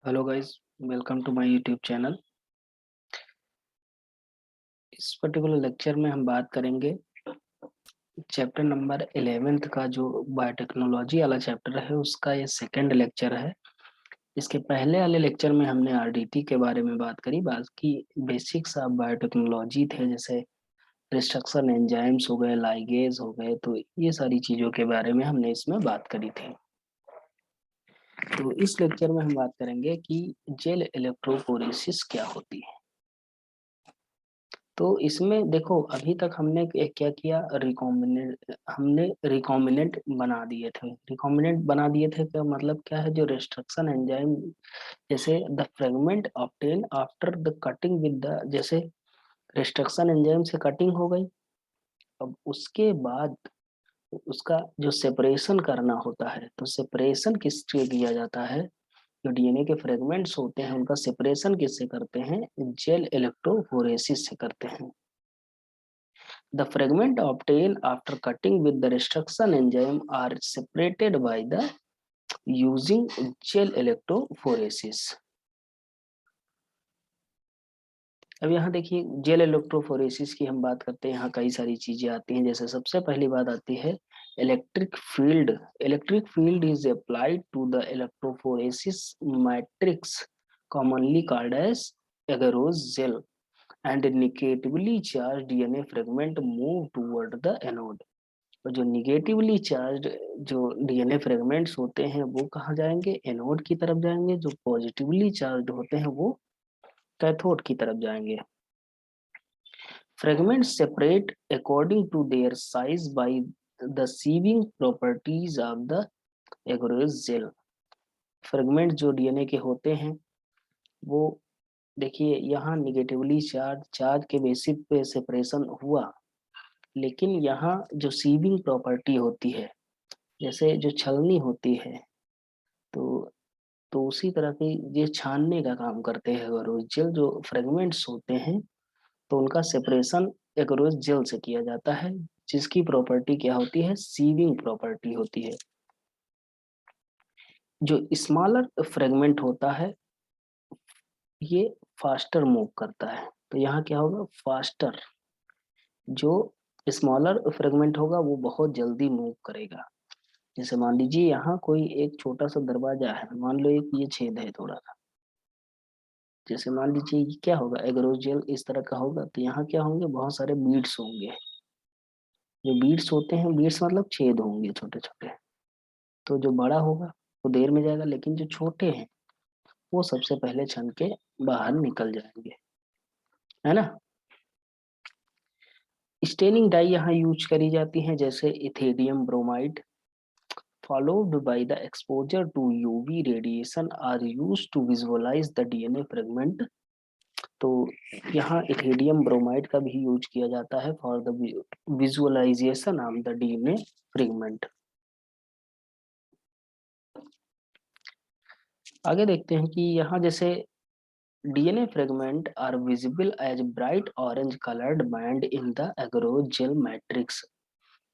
Hello guys, welcome to my YouTube channel. इस particular lecture में हम बात करेंगे चैप्टर नंबर 11th का जो बायोटेक्नोलॉजी वाला चैप्टर है उसका ये सेकंड लेक्चर है। इसके पहले वाले लेक्चर में हमने आरडीटी के बारे में बात करी। बाकी बेसिक्स ऑफ बायोटेक्नोलॉजी थे, जैसे रिस्ट्रक्शन एंजाइम्स हो गए, लाइगेज हो गए, तो ये सारी चीज़ों के बारे में हमने इसमें बात करी थी। तो इस लेक्चर में हम बात करेंगे कि जेल इलेक्ट्रोफोरेसिस क्या होती है। तो इसमें देखो, अभी तक हमने क्या किया, रिकॉम्बिनेंट बना दिए थे। रिकॉम्बिनेंट बना दिए थे का मतलब क्या है, जो रिस्ट्रक्शन एंजाइम, जैसे the fragment obtain after the cutting with the, जैसे रिस्ट्रक्शन एंजाइम से कटिंग हो गई, अब उसके बाद उसका जो सेपरेशन करना होता है, तो सेपरेशन किससे किया जाता है, जो डीएनए के फ्रेगमेंट्स होते हैं उनका सेपरेशन किससे करते हैं, जेल इलेक्ट्रोफोरेसिस से करते हैं। The fragment obtained after cutting with the restriction enzyme are separated by the using gel electrophoresis। अब यहाँ देखिए, जेल इलेक्ट्रोफोरेसिस की हम बात करते हैं, यहाँ कई सारी चीजें आती हैं। जैसे सबसे पहली बात आती है electric field. Electric field is applied to the electrophoresis matrix, commonly called as agarose gel, and negatively charged DNA fragment move toward the anode। और जो निगेटिवली चार्ज जो डीएनए फ्रेगमेंट्स होते हैं वो कहाँ जाएंगे, एनोड की तरफ जाएंगे। जो पॉजिटिवली चार्ज होते हैं वो कैथोड की तरफ जाएंगे। Fragments separate according to their size by the sieving properties of the agarose gel. Fragment जो डीएनए के होते हैं वो, देखिए यहाँ निगेटिवली चार्ज चार्ज के बेसिस पे सेपरेशन हुआ, लेकिन यहाँ जो सीविंग प्रॉपर्टी होती है, जैसे जो छलनी होती है, तो उसी तरह की ये छानने का काम करते हैं एगरोस जेल। जो फ्रेगमेंट्स होते हैं तो उनका सेपरेशन एगरोस जेल से किया जाता है, जिसकी प्रॉपर्टी क्या होती है, सीविंग प्रॉपर्टी होती है। जो स्मॉलर फ्रेगमेंट होता है ये फास्टर मूव करता है, तो यहाँ क्या होगा, फास्टर। जो स्मॉलर फ्रेगमेंट होगा वो बहुत जल्दी मूव करेगा। जैसे मान लीजिए यहाँ कोई एक छोटा सा दरवाजा है, मान लो एक ये छेद है थोड़ा सा, जैसे मान लीजिए ये क्या होगा, एगरोस जेल इस तरह का होगा, तो यहाँ क्या होंगे, बहुत सारे बीड्स होंगे। जो बीड्स होते हैं, बीड्स मतलब छेद होंगे छोटे छोटे। तो जो बड़ा होगा वो देर में जाएगा, लेकिन जो छोटे हैं वो सबसे पहले छन के बाहर निकल जाएंगे, है ना। स्टेनिंग डाई यहाँ यूज करी जाती है, जैसे Ethereum bromide followed by the exposure to UV radiation are used to visualize the DNA fragment। तो यहाँ इथेरियम ब्रोमाइड का भी यूज किया जाता है for the visualisation of the DNA fragment. आगे देखते हैं कि यहाँ जैसे DNA fragment are visible as bright orange coloured band in the agarose gel matrix.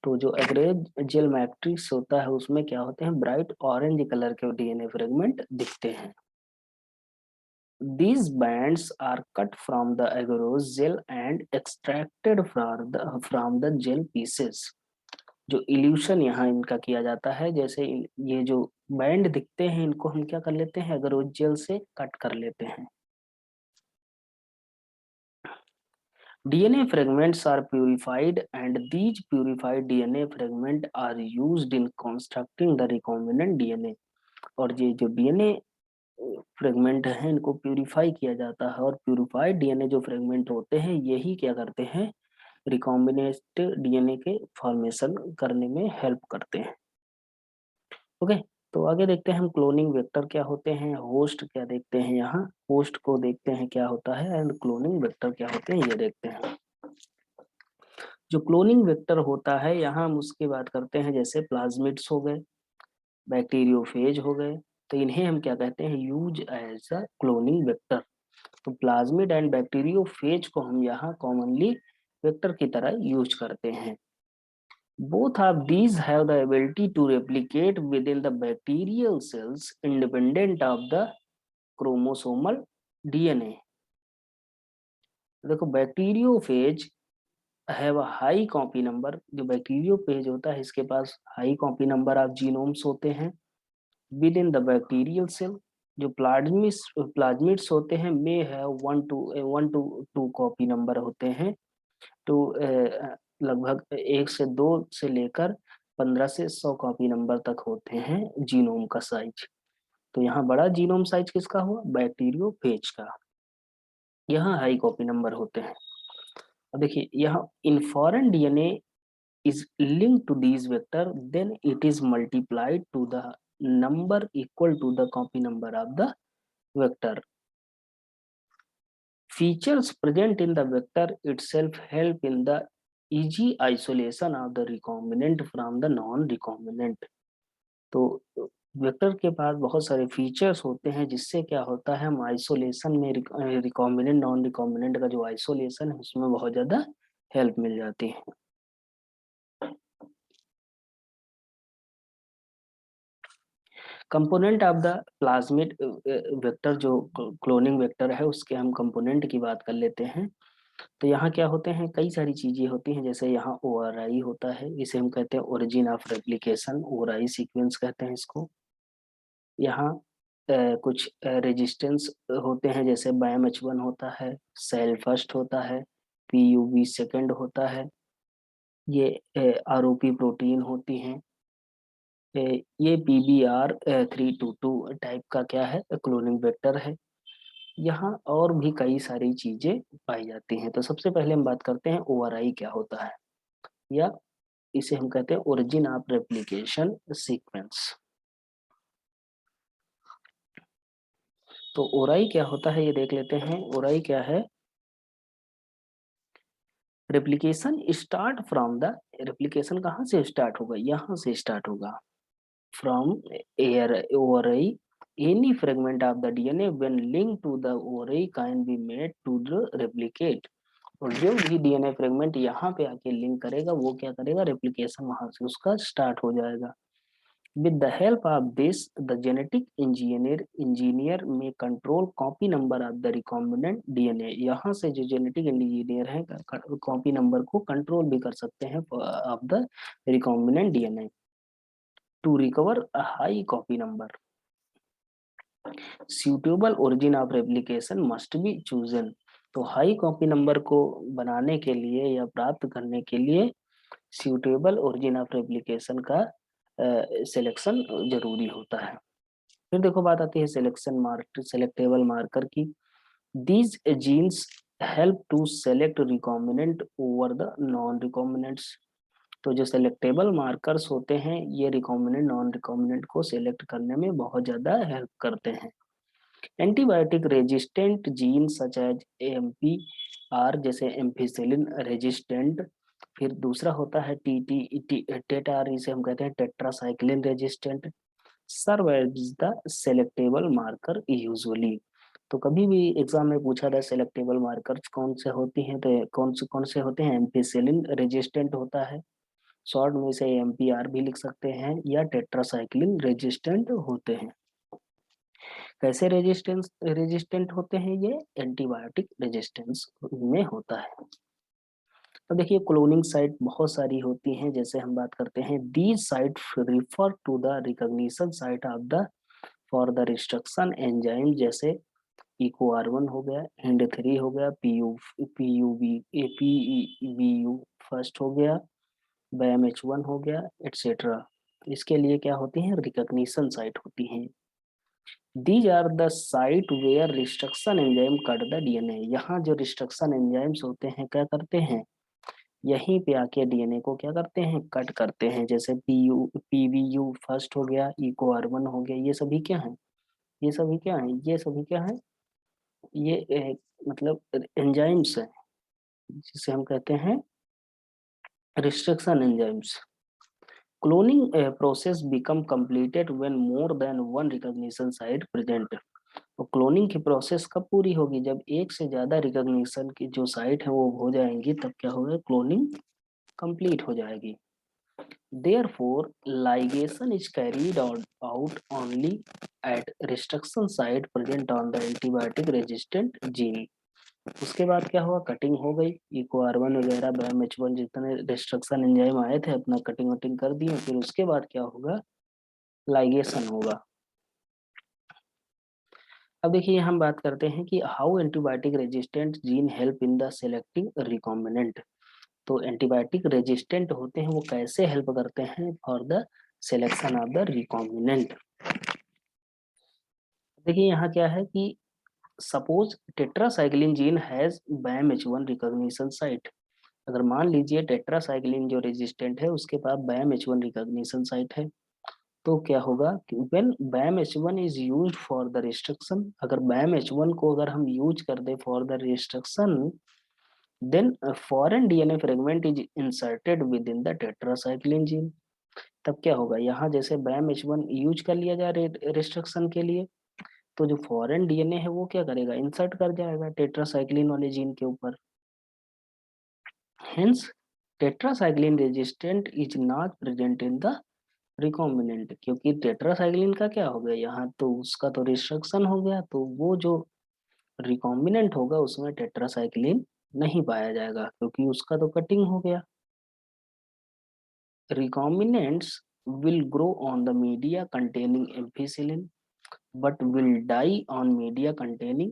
तो जो एगरोस जेल मैट्रिक्स होता है उसमें क्या होते हैं, ब्राइट ऑरेंज कलर के डीएनए फ्रेगमेंट दिखते हैं। These bands are cut from the agarose gel and extracted from the gel pieces। जो इल्यूशन यहाँ इनका किया जाता है, जैसे ये जो बैंड दिखते हैं इनको हम क्या कर लेते हैं, एगरोस जेल से कट कर लेते हैं। DNA fragments are purified and these purified DNA fragment are used in constructing the recombinant DNA। और ये जो डीएनए फ्रेगमेंट है इनको प्यूरिफाई किया जाता है, और प्यूरिफाइड डीएनए जो फ्रेगमेंट होते हैं यही क्या करते हैं, रिकॉम्बिनेंट डीएनए के फॉर्मेशन करने में हेल्प करते हैं। ओके, तो आगे देखते हैं हम क्लोनिंग वेक्टर क्या होते हैं, होस्ट क्या देखते हैं, यहाँ होस्ट को देखते हैं क्या होता है, एंड क्लोनिंग वेक्टर क्या होते हैं ये देखते हैं। जो क्लोनिंग वेक्टर होता है यहाँ हम उसकी बात करते हैं, जैसे प्लाज्मिड्स हो गए, बैक्टीरियोफेज हो गए, तो इन्हें हम क्या कहते हैं, use as a cloning vector. तो प्लाज्मिड एंड बैक्टीरियोफेज को हम यहाँ कॉमनली वेक्टर की तरह यूज करते हैं। Both of these have the ability to replicate within the bacterial cells independent of the chromosomal DNA. देखो bacteriophage have a high copy number, जो बैक्टीरियोफेज होता है इसके पास high copy number of genomes होते हैं with in the bacterial cell. जो plasmids होते हैं may have 1 to 2 copy number होते हैं। तो लगभग 1 से 2 से लेकर 15 से 100 कॉपी नंबर तक होते हैं जीनोम का साइज। तो यहाँ बड़ा जीनोम साइज किसका हुआ, बैक्टीरियोफेज का। यहाँ हाई कॉपी नंबर होते हैं। अब देखिए यहाँ in foreign DNA is linked to these vector, then it is multiplied to the number equal to the copy number of the vector. Features present in the vector itself help in the easy isolation of the recombinant from the non-recombinant. तो vector के पास बहुत सारे features होते हैं जिससे क्या होता है, हम आइसोलेशन में रिकॉम्बिनेंट नॉन रिकॉम्बिनेंट का जो आइसोलेशन है उसमें बहुत ज्यादा हेल्प मिल जाती है। Component of the plasmid vector, जो क्लोनिंग वेक्टर है उसके हम कंपोनेंट की बात कर लेते हैं। तो यहाँ क्या होते हैं, कई सारी चीजें होती हैं, जैसे यहाँ ओआरआई होता है, इसे हम कहते हैं origin of replication, ORI sequence कहते हैं इसको। यहाँ कुछ रेजिस्टेंस होते हैं, जैसे BAM-H1 होता है, सेल फर्स्ट होता है, PUB सेकंड होता है, ये आरओपी प्रोटीन होती हैं, ये PBR322 टाइप का क्या है, क्लोनिंग वेक्टर है। यहाँ और भी कई सारी चीजें पाई जाती हैं। तो सबसे पहले हम बात करते हैं ओआरआई क्या होता है, या इसे हम कहते हैं ओरिजिन ऑफ रेप्लिकेशन सीक्वेंस। तो ओआरआई क्या होता है ये देख लेते हैं। ओआरआई क्या है, replication start from the, replication कहाँ से स्टार्ट होगा, यहाँ से स्टार्ट होगा, from air ORI any fragment of the DNA when linked to the ORI can be made to the replicate। और जो भी डीएनए फ्रेगमेंट यहाँ पे आके लिंक करेगा वो क्या करेगा, रेप्लिकेशन वहां से उसका स्टार्ट हो जाएगा। With the help of this the genetic engineer में control copy number of the recombinant DNA. यहाँ से जो जेनेटिक इंजीनियर है कॉपी नंबर को कंट्रोल भी कर सकते हैं of the recombinant DNA to recover a high copy number. suitable origin of replication must be chosen। तो हाई कॉपी नंबर को बनाने के लिए या प्राप्त करने के लिए suitable origin of replication का सिलेक्शन जरूरी होता है। फिर देखो बात आती है सिलेक्शन मार्कर, सेलेक्टेबल मार्कर की। These genes help to select recombinant over the non recombinants। तो जो सेलेक्टेबल मार्कर्स होते हैं ये रिकॉम्बिनेंट नॉन रिकॉम्बिनेंट को सिलेक्ट करने में बहुत ज्यादा हेल्प करते हैं। Antibiotic resistant gene such as AMPR, जैसे एम्फिसिलिन रेजिस्टेंट। फिर दूसरा होता है टेटार, इसे हम कहते हैं tetracycline resistant, serve as the selectable marker usually. तो कभी भी एग्जाम में पूछा था सेलेक्टेबल मार्कर्स कौन से होती हैं, तो कौन से होते हैं, एम्फिसिलिन रेजिस्टेंट होता है, शॉर्ट में इसे AMPR भी लिख सकते हैं, या टेट्रासाइक्लिन रेजिस्टेंट होते हैं। कैसे रेजिस्टेंट होते हैं ये, एंटीबायोटिक रेजिस्टेंस में होता है। तो देखिए क्लोनिंग साइट बहुत सारी होती हैं, जैसे हम बात करते हैं these site refer to the recognition site of the for the restriction enzyme, जैसे EcoR1 हो गया, HIND3 हो गया, PUBU फर्स्ट हो गया, BAM-H1 हो गया, एटसेट्रा। इसके लिए क्या होती हैं, रिकॉग्निशन साइट होती हैं। These are the site where restriction enzyme cut the DNA। यहाँ जो रिस्ट्रक्शन एंजाइम्स होते हैं क्या करते हैं, यहीं पे आके डीएनए को क्या करते हैं, कट करते हैं। जैसे PVU फर्स्ट हो गया, EcoR1 हो गया, ये सभी क्या है, ये सभी क्या है, ये सभी क्या है, ये मतलब एंजाइम्स है जिसे हम कहते हैं restriction enzymes. Cloning process become completed when more than one recognition site present। तो क्लोनिंग की प्रोसेस कब पूरी होगी, जब एक से ज्यादा रिकॉग्निशन की जो साइट है वो हो जाएंगी, तब क्या होगा, क्लोनिंग कंप्लीट हो जाएगी। Therefore, ligation is carried out only at restriction site present on the antibiotic resistant gene. उसके बाद क्या हुआ, कटिंग हो गई, इको आर1 वगैरह बैम H1 जितने रिस्ट्रक्शन एंजाइम आए थे अपना कटिंग वटिंग कर दिए। फिर उसके बाद क्या होगा, लाइगेशन होगा। अब देखिए हम बात करते हैं कि how antibiotic resistant gene help in the selecting recombinant. तो एंटीबायोटिक रेजिस्टेंट होते हैं वो कैसे हेल्प करते हैं for the selection of the recombinant. देखिए यहाँ क्या है कि suppose tetracycline gene has Bam H1 recognition site. अगर मान लीजिए टेट्रासाइक्लिन जो रेजिस्टेंट है उसके पास बैम H1 रिकॉग्निशन साइट है, तो क्या होगा कि when Bam H1 is used for the restriction, अगर बैम H1 को अगर हम यूज कर दे for the restriction, then foreign DNA fragment is inserted with in the tetracycline gene. तब क्या होगा, यहाँ जैसे बैम H1 यूज कर लिया जाए रिस्ट्रिक्शन के लिए, तो जो फॉरेन डीएनए है वो क्या करेगा, इंसर्ट कर जाएगा टेट्रासाइक्लिन वाले जीन के ऊपर। Hence tetracycline resistant is not present in the recombinant, क्योंकि टेट्रासाइक्लिन का क्या हो गया, यहाँ तो उसका तो रिस्ट्रक्शन हो गया, तो वो जो रिकॉम्बिनेंट होगा उसमें टेट्रासाइक्लिन नहीं पाया जाएगा क्योंकि उसका तो कटिंग हो गया। Recombinants will grow on the media containing ampicillin but will die on media containing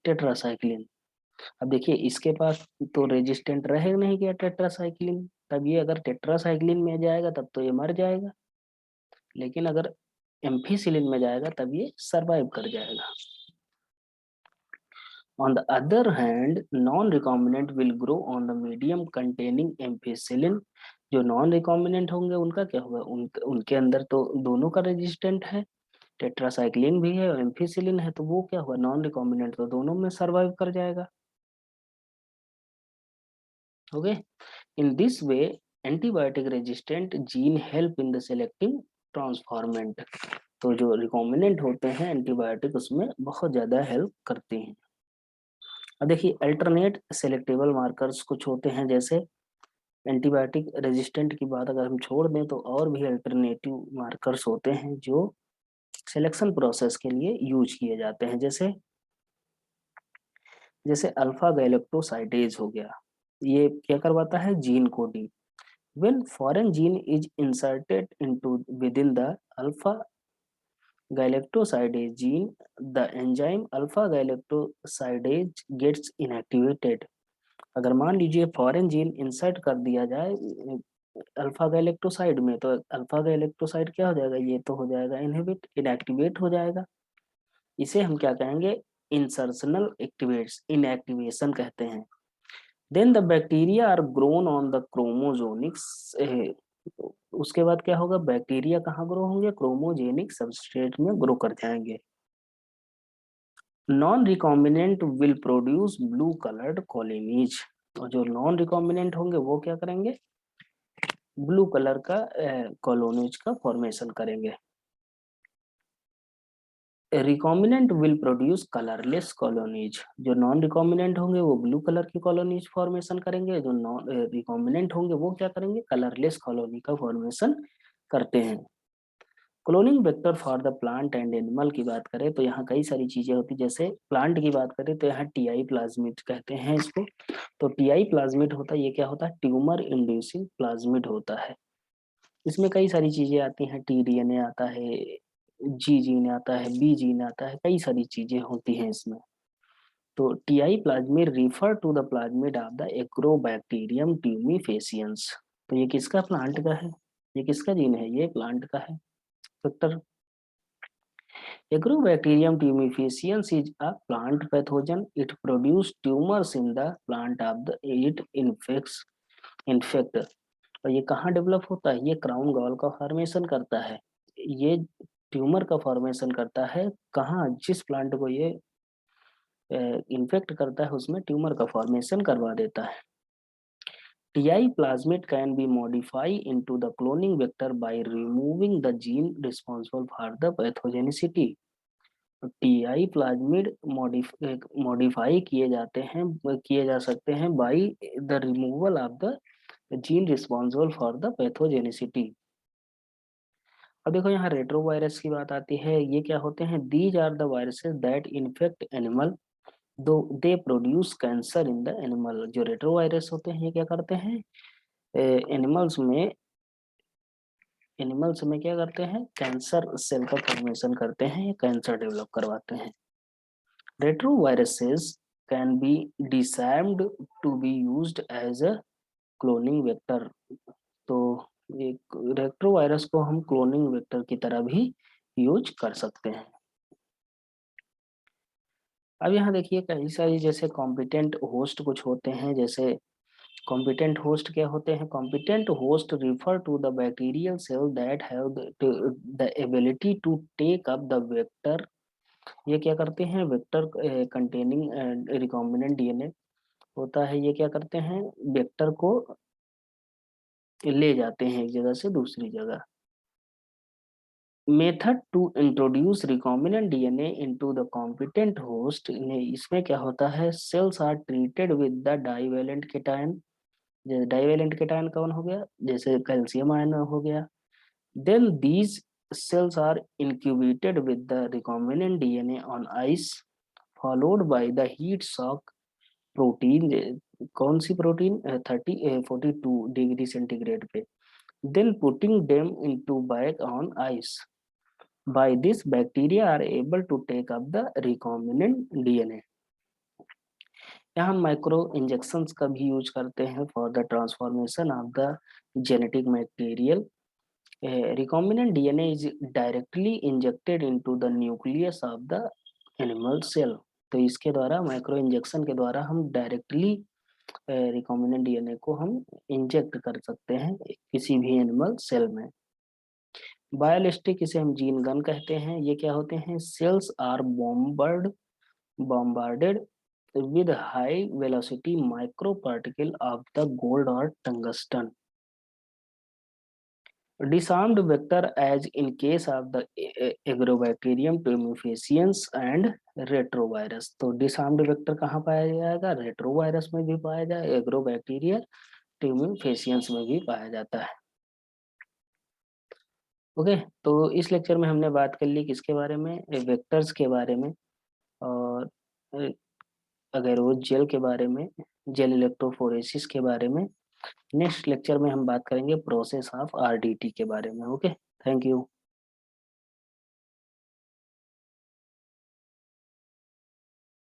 tetracycline। अब देखिए इसके पास तो रेजिस्टेंट रह नहीं गया टेट्रासाइक्लिन, तब ये अगर टेट्रासाइक्लिन में जाएगा तब तो ये मर जाएगा, लेकिन अगर एम्फीसिलिन में जाएगा तब ये सरवाइव कर जाएगा। On the other hand, non-recombinant will grow on the medium containing ampicillin। जो नॉन रिकॉम्बिनेंट होंगे उनका क्या होगा, उनके अंदर तो दोनों का रेजिस्टेंट है, टेट्रासाइक्लिन भी है और एम्फीसिलिन है, तो वो क्या हुआ, नॉन रिकॉम्बिनेंट तो दोनों में सरवाइव कर जाएगा। Okay, in this way antibiotic resistant gene help in the selecting transformant. तो जो रिकॉम्बिनेंट होते हैं एंटीबायोटिक उसमें बहुत ज्यादा हेल्प करते हैं। अब देखिए अल्टरनेट सेलेक्टेबल मार्कर्स कुछ होते हैं, जैसे एंटीबायोटिक रेजिस्टेंट की बात अगर हम छोड़ दें तो और भी अल्टरनेटिव मार्कर्स होते हैं जो सिलेक्शन प्रोसेस के लिए यूज किए जाते हैं। जैसे जैसे अल्फा गैलेक्टोसाइडेज हो गया, ये क्या करवाता है, gene coding. When foreign gene is inserted into with in the alpha galactosidase gene, the enzyme alpha galactosidase gets inactivated. अगर मान लीजिए फॉरेन जीन इंसर्ट कर दिया जाए अल्फा गैलेक्टोसाइड में, तो अल्फा गैलेक्टोसाइड क्या हो जाएगा, ये तो हो जाएगा इनहिबिट, इनएक्टिवेट हो जाएगा। इसे हम क्या कहेंगे, इंसर्शनल एक्टिवेट्स, इनएक्टिवेशन कहते हैं। Then the bacteria are grown on the chromogenics, उसके बाद क्या होगा, बैक्टीरिया कहाँ ग्रो होंगे, क्रोमोजेनिक सबस्ट्रेट में ग्रो कर जाएंगे। Non recombinant will produce blue coloured colonies, और जो नॉन रिकॉम्बिनेंट होंगे वो क्या करेंगे, ब्लू कलर का कॉलोनीज का फॉर्मेशन करेंगे। Recombinant will produce colourless colonies, जो नॉन रिकॉम्बिनेंट होंगे वो ब्लू कलर की कॉलोनीज फॉर्मेशन करेंगे, जो नॉन रिकॉम्बिनेंट होंगे वो क्या करेंगे, कलरलेस कॉलोनी का फॉर्मेशन करते हैं। Cloning vector for the plant and animal की बात करें तो यहाँ कई सारी चीजें होती, जैसे प्लांट की बात करें तो यहाँ टीआई प्लाज्मिड कहते हैं इसको। तो टीआई प्लाज्मिड होता है, ये क्या होता है, ट्यूमर इंड्यूसिंग प्लाज्मिड होता है। इसमें कई सारी चीजें आती हैं, टी डीएनए आता है, जी जीन आता है, बी जीन आता है, कई सारी चीजें होती हैं इसमें। तो Ti plasmid refer to the plasmid of the agrobacterium tumefaciens. तो ये किसका, प्लांट का है, ये किसका जीन है, ये प्लांट का है vector. Agrobacterium tumefaciens is a plant pathogen. It produces tumors in the plant of the it infect। और ये कहाँ डेवलप होता है, ये क्राउन गॉल का फॉर्मेशन करता है, ये ट्यूमर का फॉर्मेशन करता है, कहाँ, जिस प्लांट को ये इन्फेक्ट करता है उसमें ट्यूमर का फॉर्मेशन करवा देता है। TI plasmid can be modified into the cloning vector by removing the gene responsible for the pathogenicity। TI plasmid modify किए जाते हैं, किए जा सकते हैं by the removal of the gene responsible for the pathogenicity. अब देखो यहाँ रेट्रोवायरस की बात आती है, ये क्या होते हैं? These are the viruses that infect animal though they produce cancer in the animal. जो रेट्रोवायरस होते हैं ये क्या करते हैं? एनिमल्स में क्या करते हैं? कैंसर सेल का फॉर्मेशन करते हैं, कैंसर डेवलप करवाते हैं। Retroviruses can be disarmed to be used as a cloning vector. तो एक रेट्रोवायरस को हम क्लोनिंग वेक्टर की तरह भी यूज कर सकते हैं। अब यहाँ देखिए कई सारी जैसे कॉम्पिटेंट होस्ट कुछ होते हैं। जैसे कॉम्पिटेंट होस्ट क्या होते हैं? Competent host refer to the bacterial cell that have the ability to take up the vector. ये क्या करते हैं? वेक्टर कंटेनिंग रिकॉम्बिनेंट डीएनए होता है, ये क्या करते हैं? वेक्टर को ले जाते हैं एक जगह से दूसरी जगह। Method to introduce recombinant DNA into the competent host, इसमें क्या होता है? Cells are treated with the divalent cation. जैसे डाइवेलेंट केटायन कौन हो गया? जैसे कैल्शियम आयन हो गया। Then these cells are incubated with the recombinant DNA on ice followed by the heat shock protein। कौन सी प्रोटीन? 42 डिग्री सेंटीग्रेड पे। then putting them into back on ice। by this bacteria are able to take up the recombinant DNA। यहाँ हम micro injections का भी use करते हैं for the transformation of the genetic material. recombinant DNA is directly injected into the nucleus of the animal cell। तो इसके द्वारा micro injection के द्वारा हम डायरेक्टली रिकॉम्बिनेंट डीएनए को हम इंजेक्ट कर सकते हैं किसी भी एनिमल सेल में। बायोलिस्टिक इसे हम जीन गन कहते हैं। ये क्या होते हैं? Cells are bombarded with high velocity micro particle of the gold or tungsten। Disarmed vector as in case of the agrobacterium tumefaciens and retrovirus। तो डिसार्म्ड वेक्टर कहाँ पाया जाएगा? रेट्रोवायरस में भी पाया जाए, एग्रोबैक्टीरिया ट्यूमेफेसियंस में भी पाया जाता है। ओके, तो इस लेक्चर में हमने बात कर ली किसके बारे में? वेक्टर्स के बारे में, और अगर वो जेल के बारे में, जेल इलेक्ट्रोफोरेसिस के बारे में। नेक्स्ट लेक्चर में हम बात करेंगे प्रोसेस ऑफ आरडीटी के बारे में। Okay, thank you.